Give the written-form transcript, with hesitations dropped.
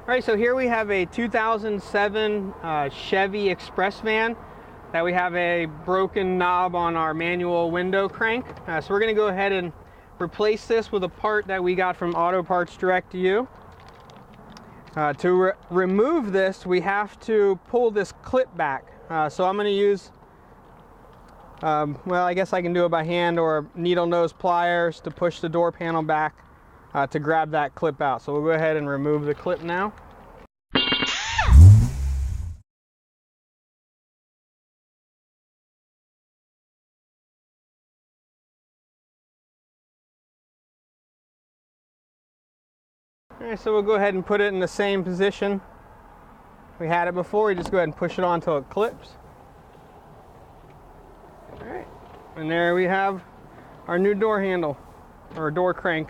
All right, so here we have a 2007 Chevy Express van that we have a broken knob on our manual window crank. So we're going to go ahead and replace this with a part that we got from Auto Parts Direct to You. To remove this, we have to pull this clip back. So I'm going to use, well, I guess I can do it by hand or needle nose pliers to push the door panel back to grab that clip out. So we'll go ahead and remove the clip now. Alright, so we'll go ahead and put it in the same position we had it before. We just go ahead and push it on until it clips. Alright, and there we have our new door handle, or door crank.